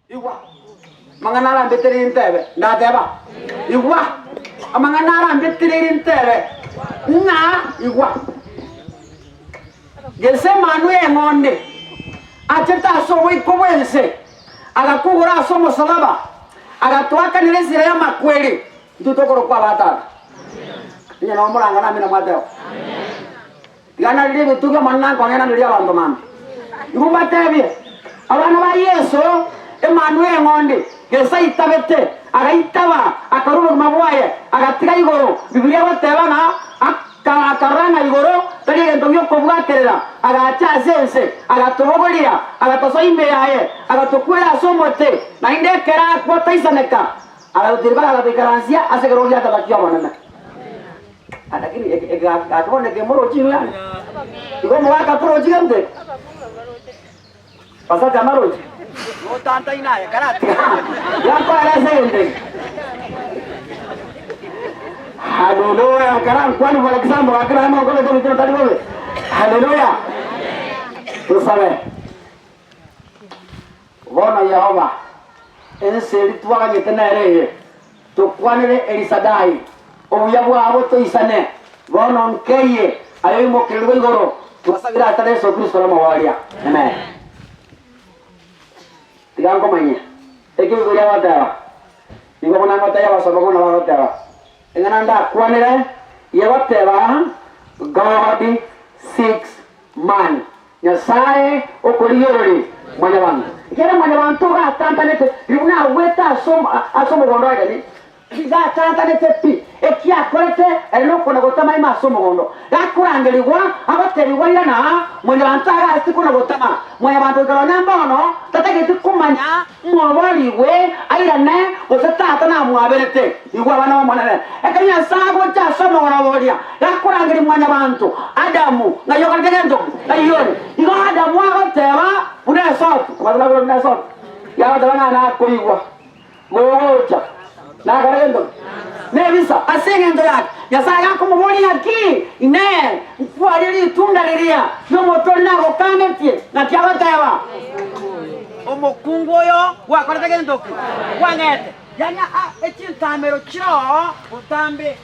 Igwa. Manganara mbetiri ntebe. Ndateba. Igwa. Amanganara mbetiri ntebe. Igwa. Gese Manuel Monde. Acheta so wiko wense. Agakugura so musalaba. Agatwaka nilezira ya makweli. Ndutokoro kwa batana. Ndiye na omulanga na mina mwateo. Gana lili bituga manna kwa ngena ndiya bantu mama. Ngumba tebye. Abana ba Yesu Emmanuel Monde gesa itabete agaitaba akaruba mabwaye agatiga igoro Biblia batebana akaranga igoro tari gento byo kubwaterera agacha sense agatobogoria agatoso imbeyaye agatokwera somote na indekera kwota isaneka agatirba agatikarancia asegerogia tabakia manana lakini akabone ke moro chini yani iko mwaka pro jigante pasata maroji no tanta inaye karate yako arasende haleluya karam kwani kwa example akira mo kwa ndio tadi wewe haleluya tusabe bona Yehova enseli tuwaga nyetena erehe tukwanire Elisadai obuyabwa abo toisane bona nkeye ayo mo kelwe igoro twasabira atare Yesu Kristo na mawalia amen tigango manye ekigo ya watawa ingo mona ngotaya basoba kuna watawa engananda kwanire ya watawa God 6 man Nyasaye okoliyorori mwana wangu kera mwana wangu ga tantanete yuna weta asomo gondoya ni kiga tantanete pi ekia korete eloko na gotama ima asomo gondo gakurangeligwa abateriwa yana mwana wangu ga sikuna gotama mwana wangu garonya mbono tatagete kumanya mwabaliwe ayirane gotata na mwaberete igwa bana mwana ekanya sago cha somo gonobolia gakurangeli mwana wangu Adamu ngayo kaltegendo ayone igo Adamu agoteba unesot wadala unesot ya wadala na koigwa moja na karendo nevisa asengendo yake Nyasaye yako muboni yaki ine mfuarili tunda lilia no motor na gokanetie na kyawateba omukungu oyo wakoretegendo wangete yanya ekintamero kiro utambe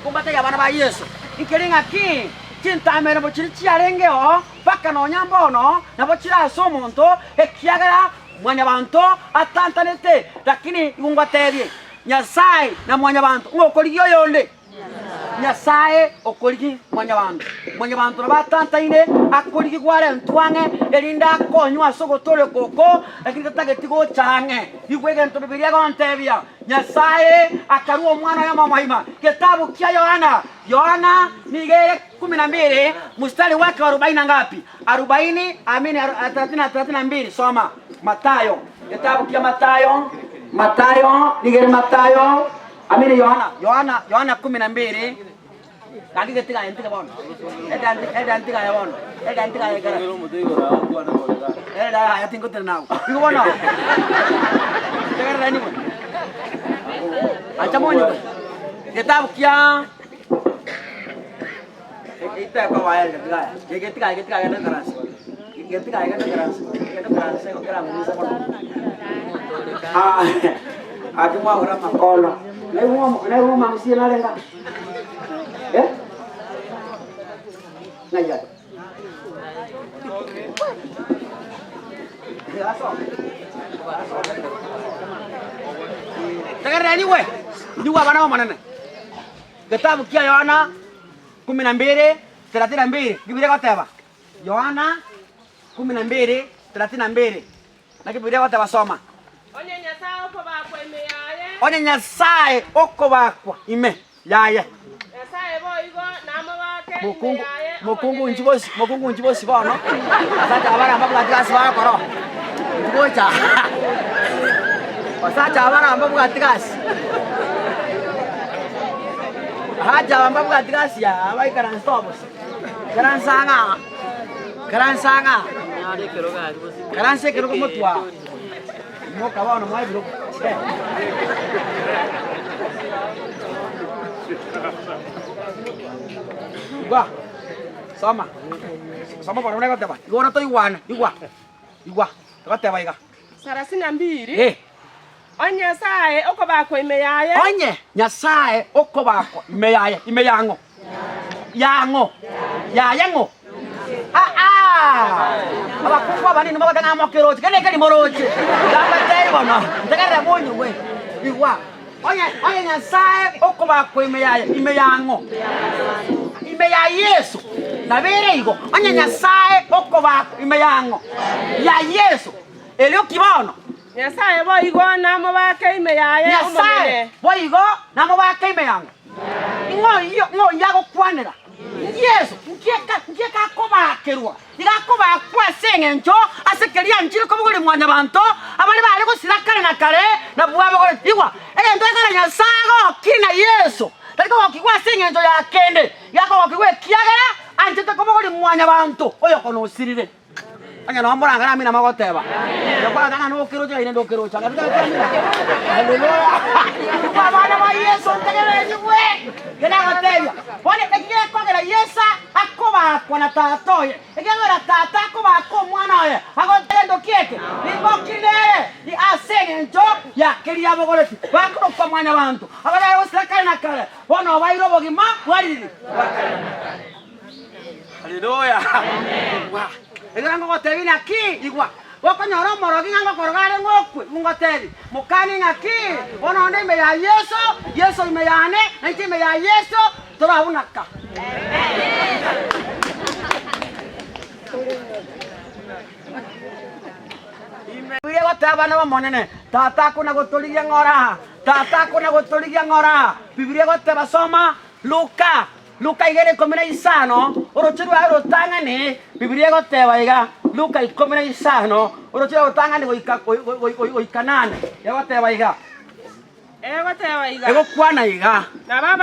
kumbate yabana ba Yesu ikiringa ki kintamero mo kiri cyarengeo paka no nyambono nabo kiraso omuntu ekiagara mwanya bantu atantanete lakini ngwaterie Nyasaye na mwanya bantu ngokoliyo yonde Nyasaye okoligi mwanya bantu nabatantaine akoligi gware ntwange elinda konywa sogotole koko lakini tatagetigo change igwege nto Biblia gontebia Nyasaye akaruo mwana ya mama kitabu kia Yohana nigere 12 mstari wake 40 ngapi 40 amini 32 soma Mathayo kitabu kia Mathayo nigere Mathayo amini Yohana 12 kaki ketika entika bono edantika ya bono edantika ya gara ya tingo tenau igo bono tegara ni bono acha monyo kitabu kia ita kwa waya ketika ya ndarasi ketika ya ndarasi ko kera munisa bono akimwa ora makolo leo mamsi na lenga ngaya tegara ni we ni wa bana manana kitabu kia Yohana 12:32 Biblia kataba Yohana 12:32 na Biblia kataba soma Onye Nyasaye oko bakwa ime yaya Nyasaye boigo namo bake mukungu njibosi bono asacha abara mbabu katikasi bakoro ngocha asacha abara mbabu katikasi haja mbabu katikasi ya abai karan stopos karan sanga karan se kero kumotwa mo kawa no mai bro Igwa sama para una goteba igora to igwa igwa to goteba iga 32. Onye Nyasaye okobako ime yaye. Onye Nyasaye okobako ime yaye. Ime yango. Yango. Yayango. Abakungwa banini bakatanga amokeroche. Kene moroche. Gamba bono. Ndekere munyu we. Iwa. Onye Nyasaye okobako ime yaye. Ime yango. Ime ya Yesu. Nabere igo. Onye Nyasaye okobako ime yango. Ya Yesu. Elio kibono. Nyasaye boigo namo bake ime yaye. Nyasaye boigo namo bake ime yango. Ngo yago kwanera. Yesu nkieka kobakerwa. Igakoba kwasenge ncho asekeria njiri kobuguri mwanya bantu abali bali gosirakane na kare na buwabo gore igwa. Ege ndakara Nyasaye kina Yesu. Ndiko wakikwasenge ncho yakende. Yako wakikwe kiagera anjete kobuguri mwanya bantu. Oyo kono usirire. Anya no mbona ngana mina magoteba. Yakwa ngana no kiroja ine ndo kiroja. Haleluya. Kwa bana ba Yesu ntegereje we. Gena goteba. Bone tekiye kwagera Yesu akoba kwana tatoye. Egera tata akoba ko mwana ye. Agotendo kieke. Libokile. Di asenge njo ya kiria bogoreti. Bakro kwa mwana bantu. Abala osaka na kale. Bono bairo bogima waliri. Haleluya. Amen. Egango gotebina aquí igwa wakonyoro morogi ngango korogare ngokwe mungotebi mukani ngaki ono nde me ya Yesu me yane nti me ya Yesu torabunaka Ime gotaba na monene tata kuna gotoligia ngora Biblia goteba soma Luka igere komena isano orochirwa rotangane Biblia goteba iga Luka ikomena isano orochirwa rotangane goikanane yagoteba iga goteba iga ego kwana iga nabo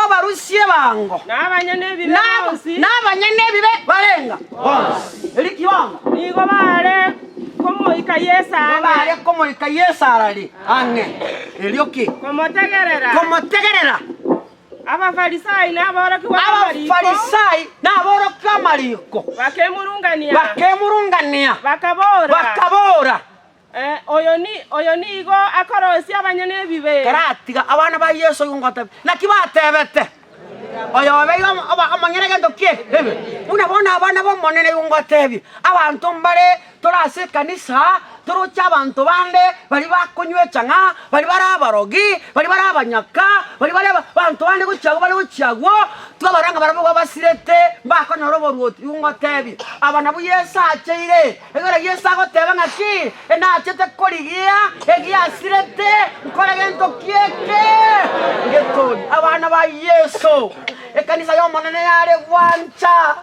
barusie bango n'abanyene bibe barenga eriki wango nigo bare komo ika yesarari ange erioki komotegerera Abafarisayi n'aboroki amariko bakemurungania bakabora oyo nigo akorosi abanyene bibe karatiga abana ba Yesu yungotabe nakibatebete oyo babiga amanyene gendo kie unabona abana bo monene yungotebi abantu mbare torase kanisa turucha abantu bande bali bakunywecha bali barabarogi bali barabanyaka bali abantu bande gucyagwo twabaranga baravuga basirete mbakonyoro ruti yungotebi abana bu Yesu acheire egera Yesu agoteba ngaki enachete korigia egia sirete nkora gento kieke getoni abana ba Yesu ekanisa yo monene yare gwancha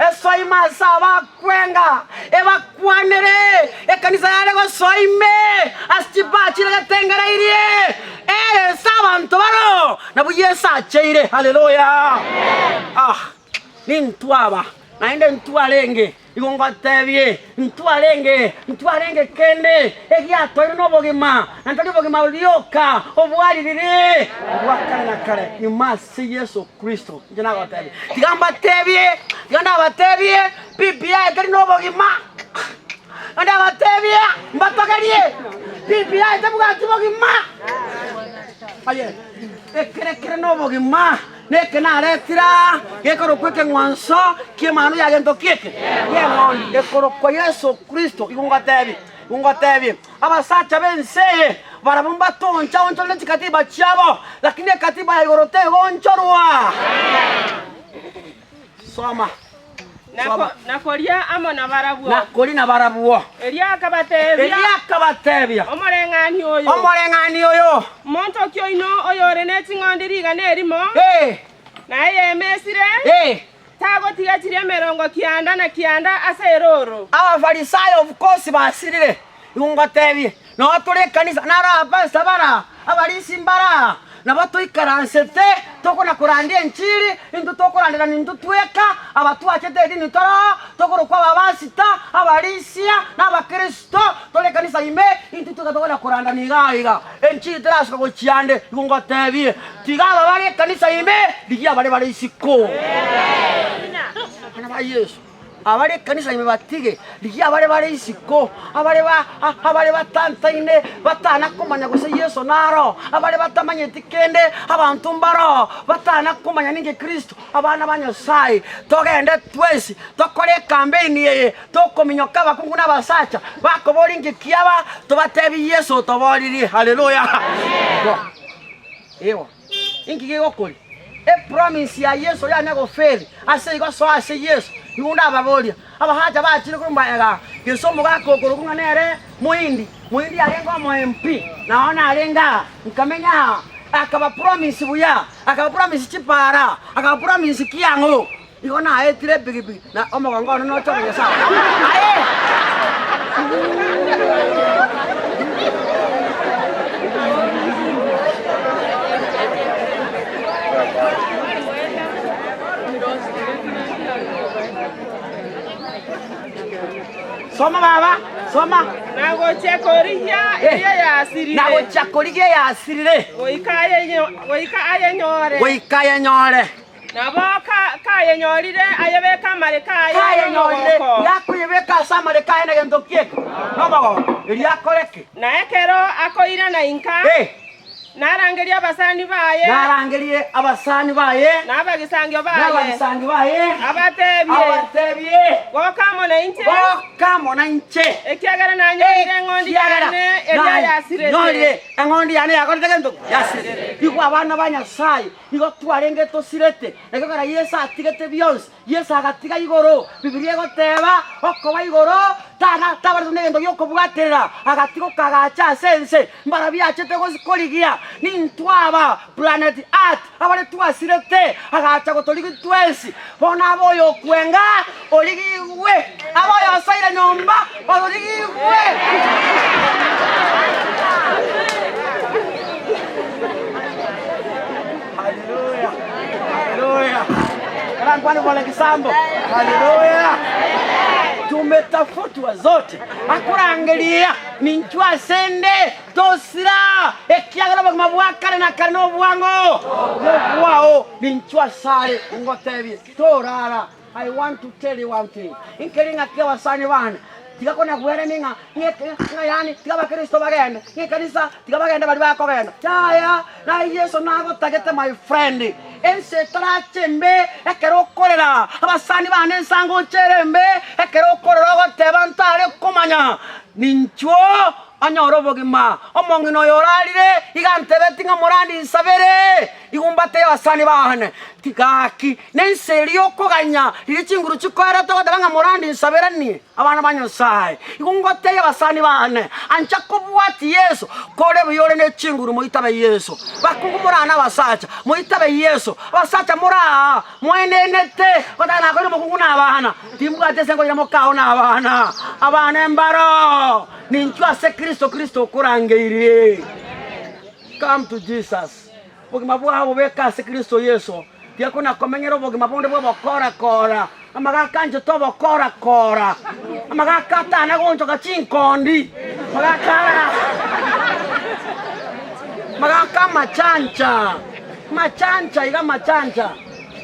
esoima saba kwenga ebakwanere ekanisa yare go soime astipa chira tengera irie sabantu baro nabu Yesu acheire haleluya nintwaba naende ntwalenge igongotebie ntwalenge kende egiato no bogima ntali bogima ulioka obwalirire wakana kare imasi Yesu Kristo njana gotebie tigamba batebie Biblia kali no bogima anda batebie mbatokerie Biblia tebuga tibogima aye ekere no bogima neke na retira ekoro kweke ngwanso kimanu ya gento kieke yemon ekoro kwa Yesu Kristo igungotebi abasacha bense barabumba toncha onchole katiba chabo lakini katiba ya igorote gonchorwa soma nakoria amo na barabuo eria kabatebia omorengani oyo monto kyoino oyo reneti ngondiriga nerimo na yemesire tago tigatire merongo kianda aseroro Abafarisayo of course basirire yungotebi no tore kanisa nara pasabara abarisi mbara nabato ikaransete toko na kurandie nchiri into toko randira nintu tweka abatu achete dini toro toko kwa babasita abarisia na bakristo tole kanisa ime into toko na kuranda niga enchiri trasko go chiande yungotebi tigaba bari kanisa ime digia bari isiko ana ba Yesu abari kanisa imebatige liya bari isiko abari batantaine batana kumanya guse Yesu naro abari batamanye tikende abantu mbaro batana kumanya ninge Kristo abana banyasaye togende twesi tokore campaign ye tokominyoka bakungu n'abasacha bakoboringe kiaba tubatebi Yesu toboriri haleluya ewa ingi gokoli promise ya Yesu ya nego feri ase igo so ase Yesu yunda ababolia abahaja bachire kurumbaga gesomo gakokoro kunganere muindi arengo mo MP naona arenga nkamenya akaba promise buya akaba promise chipara akaba promise kiango igo na etire bigi na omogongo no chobye sa aye Soma baba, soma. Nago chekorigia ya asirire. Nago chekorigia ya asirire. Goikaye nyore. Nabo kaye nyorire ayebeka marekaye. Kaye nyorire. Yakuyebeka sa marekaye na gendo kieko. No mago. Iriakoreke. Na ekero akoira na inka. Narangeria abasani baye. Narangerie abasani baye. Nabagisangyo baye. Nabagisangyo baye. Abatebye. Gokamo na inche. Ekiagara na nyorire ngondi yane eria yasire. Nyorire ngondi yane yakorete gento yasire. Igo abana banyasaye. Igo twarenge tosirete. Ekogara Yesu atigete byonse. Yesu agatiga igoro. Biblia goteba okoba igoro. Tana tabarune gendo yokobwaterera. Agatigo kagacha sense. Mbarabia chete gosikoligia. Nintwaba planet Earth abale twasirete agacha gotoligi twesi bona boyo kwenga oligiwe aboyo saira nyomba oligiwe haleluya haleluya kana kwani wala kisambo haleluya tumetafutwa zote akurangelia ninchwa sende tosira ekiagala bagmabwakare na karno bwango wao ninchwa sare ngotebye torara. I want to tell you one thing inkeringa kiwa sani bana tigakona gwere ninga yani tigaba Kristo bagenda ngikanisa tigabagenda bali bakogenda yaya na Yesu nago tagete my friend ense trachembe ekero korera abasani bane nsango cherembe ekero korera goteba ntare kumanya nincho anyoro bogima omongino yoralire igantebe tinga morandi nsabere igumbate abasani bane tigaki nenserio koganya irichinguru chikwara to badanga morandi nsabera ni abana banyosaye igungote abasani bane ancha kubwati Yesu kore biyore ne chinguru moitabe Yesu bakungu murana basacha moitabe Yesu basacha mura mwenenete badana ko mukungu na abana timbwate sengo ya mokao na abana embaro ninchwa se Kristo kurangeire. Come to Jesus. Bogima bwa beka se Kristo Yesu. Diakona komenyero bogima bonde bwa kora. Amaga kanje to kora. Amaga kata na gonjo ka chinkondi. Maga kama machancha iga machancha.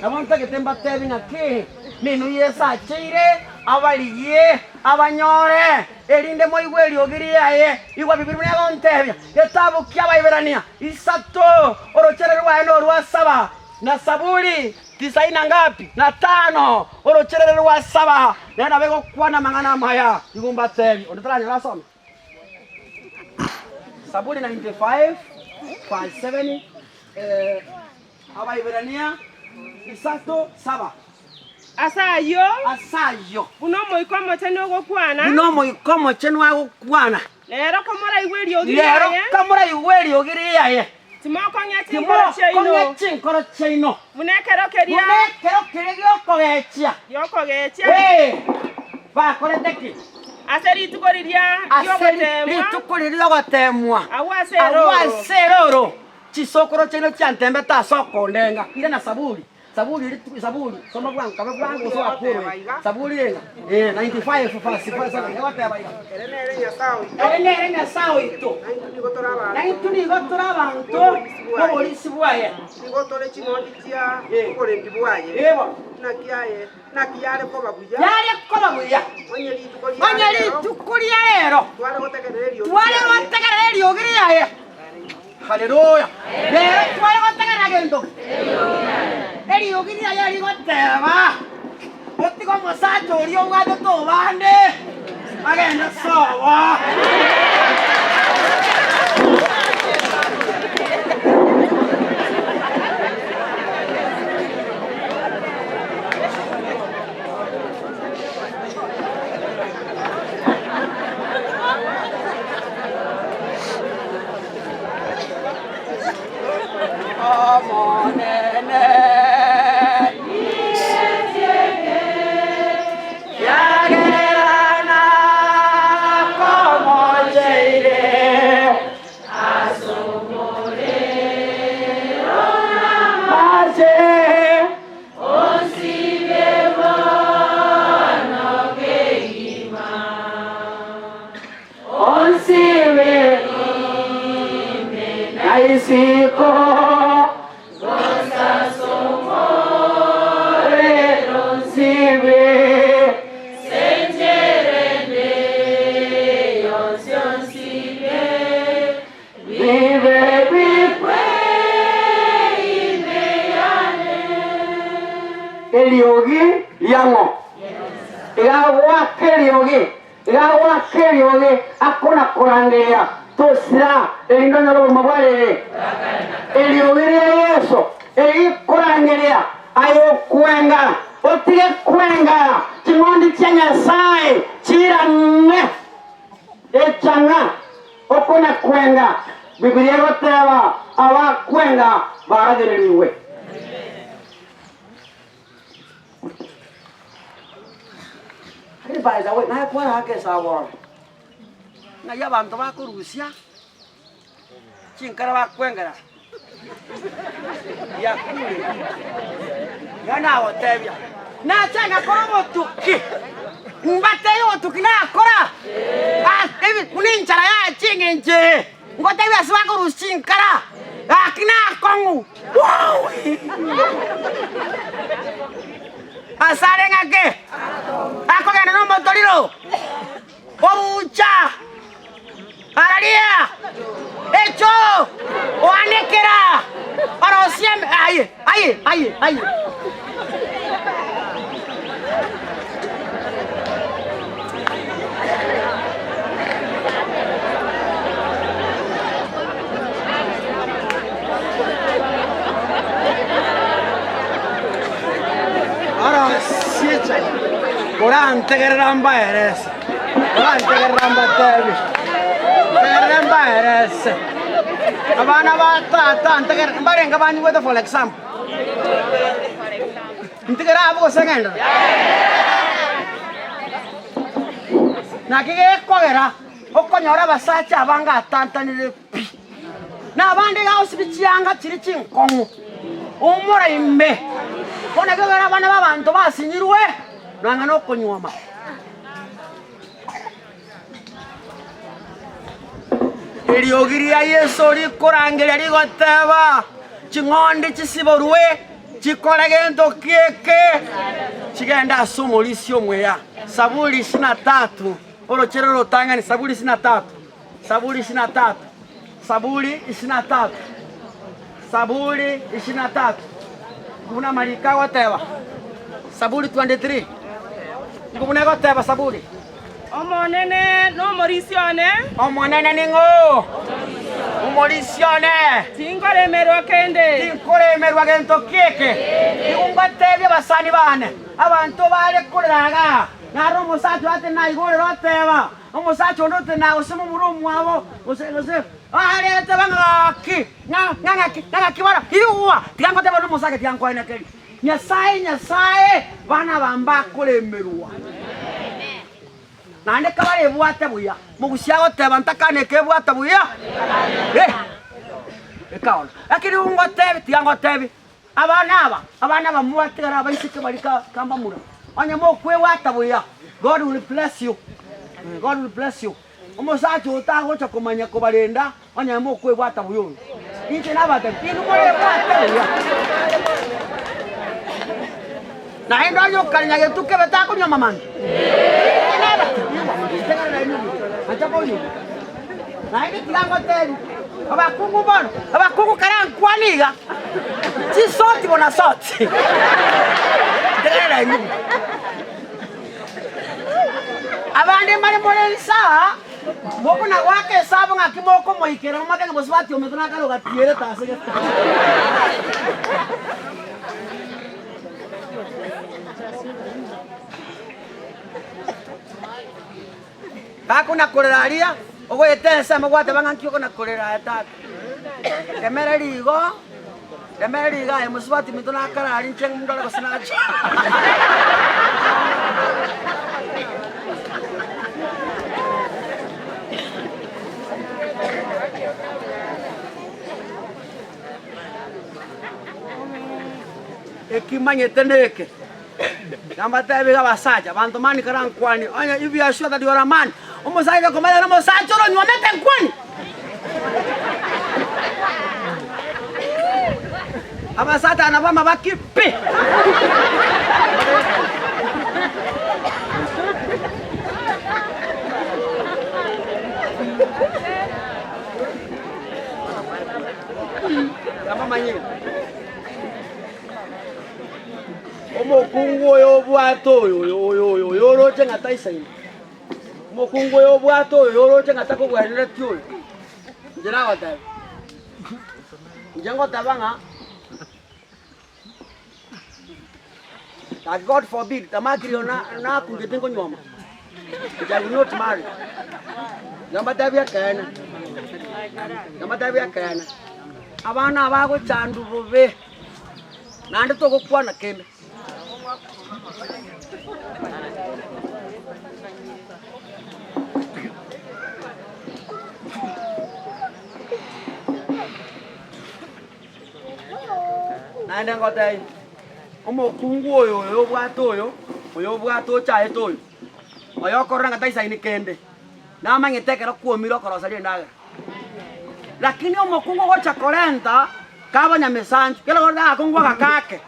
Abonta que temba tebi na ke. Ninu Yesa chire abaliye abanyore erinde moigweli ogiriaye igwa bibiri ya gontebya getabu kyabayiberania isato orochererwa eno rwasaba na Saburi tisaina ngapi na 5 orochererwa 7 na bego kwana mangana maya igumba tebi ondotranya rasoma Saburi 95 57 abayiberania isato 7 Asayo. Unomo ikomo cheno gokwana. Lero kamora igweli ogiriaye. Timoko nya chinkoro cheino. Munekero keria. Yokogechia. Ba koreteki. Aseri tukoriria yogotemwa. Awaseroro. Chisokoro cheino chantembe ta soko ndenga. Ile na Saburi. Saburi soma bwangu kama bwangu so akuru saburi yenga 95 fasi sana ngawate abaiga ene nyasawe ito na ituni gotora abantu ko polisi bwaye ngotole chimondi chia kolembi bwaye ebo nakiyale ko babuya yale ko babuya onyeli tukulia lero twale gotegerera lyogiri yaye haleluya lero twale gotegerera gendo lyogiri yaye ligoteba otiko musacho ulio bwate tobande agenda sowa Eliogi yango igawa keliogi akona kurangeria tosira elindonyo lo mabale eliogi yeso kurangeria ayo kwenga otige kwenga timondi chanya sai chirange echanga okona kwenga Biblia goteba aba kwenga baragereriwe by the way, na kwa hake sawa. Na ya bantu ba kurusia. Chinkara ba kwengara. Ya kule. Yana wotebya. Na changa komo tuki. Mbate yo tuki na kora. Ah, ebi kuninchara ya chingenje. Ngotebya swa kurusia chinkara. Akina kongu. Wow. Asare ngake. Ako gana no motoriro. Omucha. Aralia. Echo. Oanekera. Arosiem aye. Orante che ramba eres. Orante che ramba tevi. Che ramba eres. Abana bata tante che barenga bani with for example. Inte che rabo second. Na che kwagera. Okonyora basacha abanga tanta ni pi. Na bande ga osibichianga chiri chinkongu. Umura imbe. Ona ke gara bana babantu basinyirwe. Nanga no konyoma. Eliogiri ya Yesu likurangeria ligoteba. Chingondi chisiborwe. Chikolagento kieke. Chigenda somolisio mweya. Saburi 23. Orochero lotanga ni Saburi 23. Saburi 23. Saburi 23. Saburi 23. Kuna malika woteba. Saburi 23. Ngumune teba saburi. Omonene no morisione. Omonene ningo. Umorisione. Tinkolemerwa kende. Tinkolemerwa gento kieke. Ikungatebye basani bane. Abantu bale kuliraga. Naro musacho ate na igore roteba. Umusacho ndote na usemu murumu wabo. Ose. Ale tabangaki. Ngaki bara. Hiwa. Tiangoteba no musake tiango ene keli. Nyasaye bana bamba kulemerwa. Nande kabare bwata buya. Mugusia goteba ntakane ke bwata buya. Ekaona. Lakini ungotebi tiangotebi. abana bamuwatigara abaisike balika kamba mura onyamo kwe watabuya. God will bless you. God will bless you. Omusacho utagocha kumanya kubalenda onyamo kwe watabuyo. Ite nabata pinu mole watabuya. Na endo yo kanya yetu ke betako nyoma man. Na ende tilango tenu. Abakungu bono, abakungu karang kwaniga. Si soti bona soti. Tegera inu. Abande mare molensa. Boko na wake sabo ngakimoko moikera maka ngoswati ometona kalo gatiere tase. Hakuna koleraria, ogo etesa magwate bangankyo na kolera atatu. Kemera liga, emuswati mitona kala ali ncheng mundala basinacha. Ekimanye teneke. Namba tabe ga basaja, bantu mani karankwani. Onya if you are sure that you are a man, omusaida komada na mosacho ro nyomete nkwani. Abasata anabama bakipi. Kama manye. Omokungu yo bwato yo yoroche ngata isaini. Omokungu yo bwato yo yoroche ngata ko bwanira tyo. Njira wata. Njango tabanga. That God forbid tamakiri na kungetengo nyoma. I will not marry. Namba tabia kana. Abana abago chandu bobe. Nande to kokwana kende. Nande ngotai. Omokungu oyo bwato chae toyo. Oyo koranga taisa ini kende. Na mangetekera kuomiro korosali ndaga. Lakini omokungu gocha 40 kaba nyamesanju. Kela gorda akongwa kakake.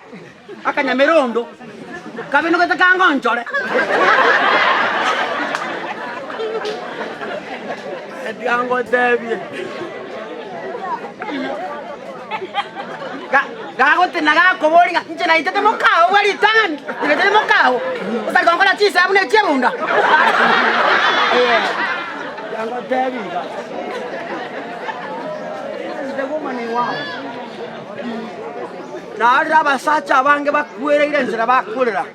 Akanyamerondo. Kabino kete kangonchole. Ediango Debbie. Gago tenaga koboringa nje na itete mokao wali tani. Itete mokao. Usagongola chisa abune chebunda. Ediango Debbie. Ndego mani wao. Na ara basacha bange bakwere ile nzira bakurira.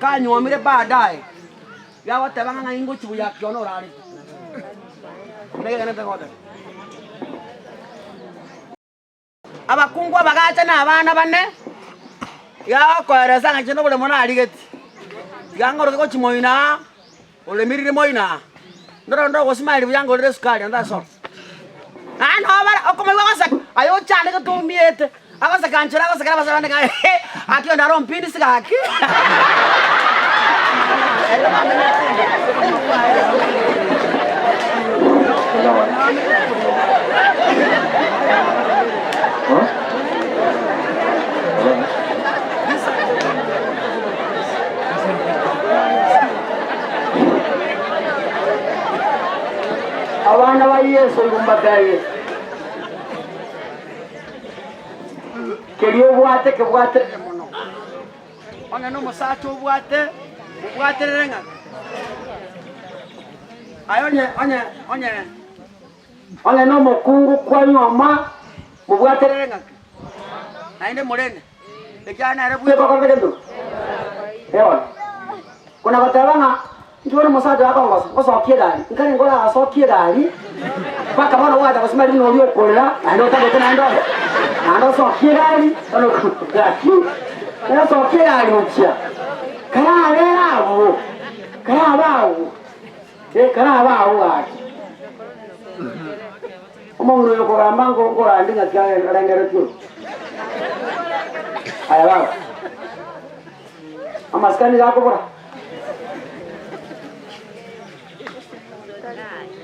Kanyomire baadaye. Ya wate banga ingo chibu ya kyono rari. Ndege ganete ngote. Abakungu abagacha na abana bane ya koreza ngachino bole mona aligeti yangoro ko chimoina ole mirire moina ndo go smile byango le sukari anda so ano bara okoma wasa ayo chane ko tumiete abasa kanchira abasa kala basa bane akio ndaro mpindi sikaki Abana ba Yesu ngumbataye. Keriyo bwate ke bwate mono. Onya no mosacho bwate renga. Onya no mokungu kwa nyoma mubwate renga. Ainde morene. Ekana ara buye bakore kendo. Ewa. Kuna batabanga Njoro mosaje akongo osokie gari. Nkari ngola asokie gari. Baka bana wada basimali no lyo kolera. Ando tabe tena ando. Ando sokie gari. Ono gaki. Ando sokie gari mchia. Kara lera abo. Kara bawo. Kara bawo gaki. Omongo yo kogamba ngo ndinga kya rengere tyo. aya baba amaskani yako bora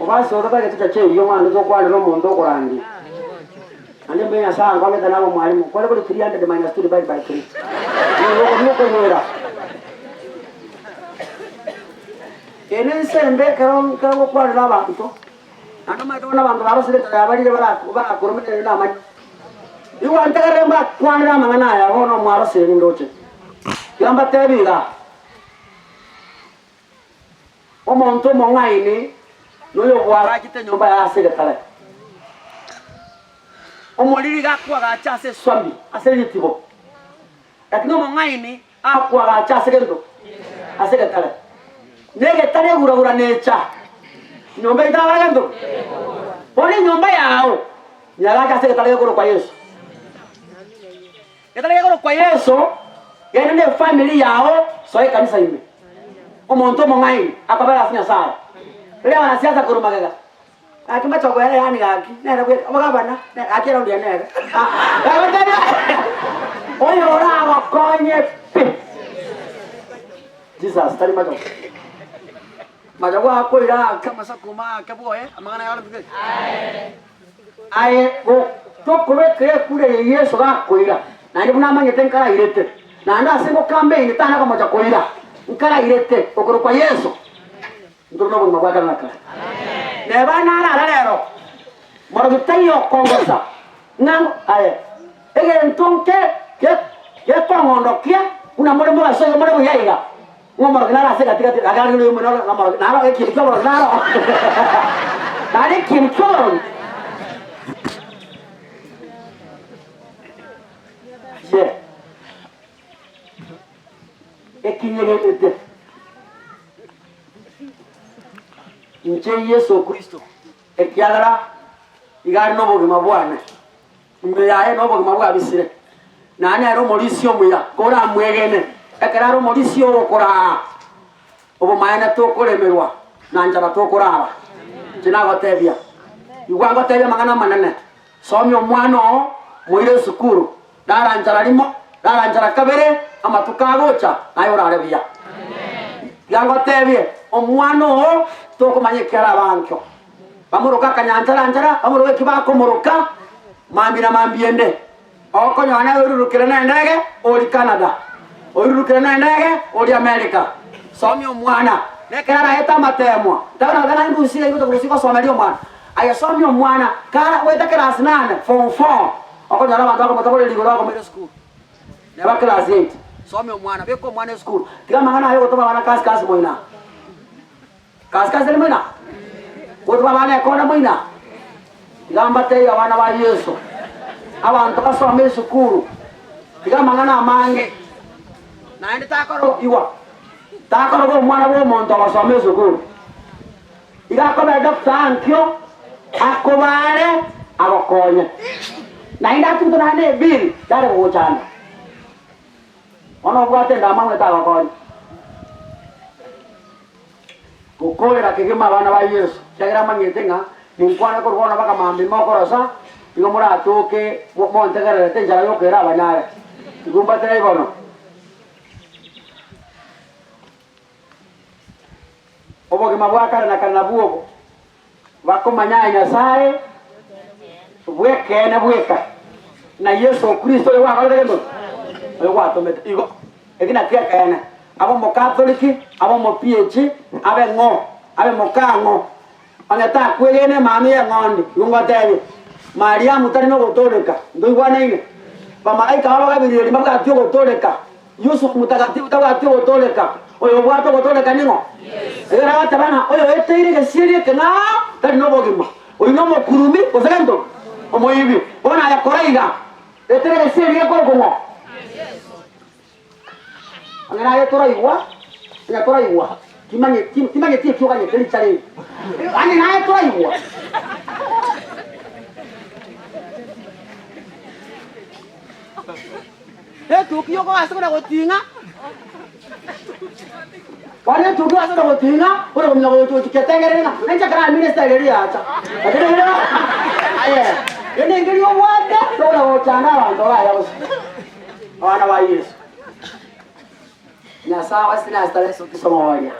obasi otaka kitu cha yo mwana zo kwana no mondo kurandi ande mbenya sana kwa meta nabo mwalimu kwa kule 300 minus 2 divided by 3 nuko nyera ene sembe karo kwa n'abantu ando maitona abantu barasire tabarire barakurumire n'amanye iwa ntagaremba kwanira mangana ya hono mwarasire ndoche yamba tebira omonto mongaini noyo bwara kite nyumba ya sekretari omoliri gakwa gachase swambi aseritibo lakini mongaini akwa gachase kendo asekretari nege tare gura necha nyumba itawala kendo poni nyumba yao nyaga asekretari goro kwa Yesu ketare goro kwa Yesu yene family yao soe kanisa ime omonto mongaini akabara asinya sawa leo wanasiasa kurumagaga akima choko yale yani gaki nera bwe abagabana akira ndia nera oyo ora wakonye pe Jesus tari majo kwa koira kama sakuma kabo amangana yale bwe aye go to kule kule Yesu ga koira na ndi buna manye tenkara irete na anda singo campaign tana kama cha koira nkara irete okoro kwa Yesu ndurno bwe mabaka naka neba nara rero moro gitayo kongosa nang aye ege ntonke ke kongondo kia una moro mo aso moro yaiga ngomoro nara se katika agari no mo nara moro nara ke kiriko moro nara dale kiriko ye ekinyegete nche Yesu Kristo ekiagara igari no bogima bwana mbe yae no bogima bwa bisire nani aro morisio muya kora mwegene ekara ro morisio okora obo maana to kolemerwa na njara to koraba jina gotebia igwango tebia mangana manene somyo mwano mwire sukuru dara njara limo dara njara kabere amatukagocha ayo rarebia yango tebie omwano toko manyekera abankyo bamuruka kanyanjara bamuruka kibako muruka mambira mambiende oko nyana ururukira na ndege ori Canada ururukira na ndege ori America somyo mwana nekera heta matemwa tabana gana ndusire yuto kusiko somelio mwana aya somyo mwana kara weta class 9 form 4 oko nyana bantu ako motokole ligoro ako middle school neba class 8 somyo mwana beko mwana school tiga mangana ayo kutoba wana kasi moina kasi moina kutoba wana kona moina gamba te abana ba Yesu abantu kasome sukuru tiga mangana amange naende takoro iwa takoro go mwana bo monto basome sukuru iga koba doctor ankyo akobale abakonye naenda tuto nane bill dare go chana ono bwate ndamwe tabakonye kukolera kigema abana ba Yesu chagira manyetenga ninkwana ko rwona baka mambi mokorosa igo muri atoke montegera tenjara yokera abanyare igumba tere bono obo kema bwaka na kana buogo bako manyanya Nyasaye bweke na bweka na Yesu Kristo yo wako lego yo wato met igo egina kia kana abo mo Catholic abo mo PH abe ngo abe mo kango anata kwegene mami ya ngondi yunga tebe Maria mutari no gotoleka ndo igwana ile bamalaika baba gabiriri mabwa tyo gotoleka Yusuf mutakatifu tawa tyo gotoleka oyo bwato gotoleka ningo era batabana oyo eteire gesiri kana tari no bogima oyo no mokurumi osendo omoyibi ona ya koraiga eteire gesiri ya kokomo angana ya tora igwa kimanye tie kyo kanye teli chale ani na tora igwa tukio ko asukura gotinga wale tukio asukura gotinga ora kumnya go tuketengerena nenja kana minister gari acha atere aye ene ngiri obwate tora go chana bantu baya bose abana ba Yesu nyasaye sinastare somo walia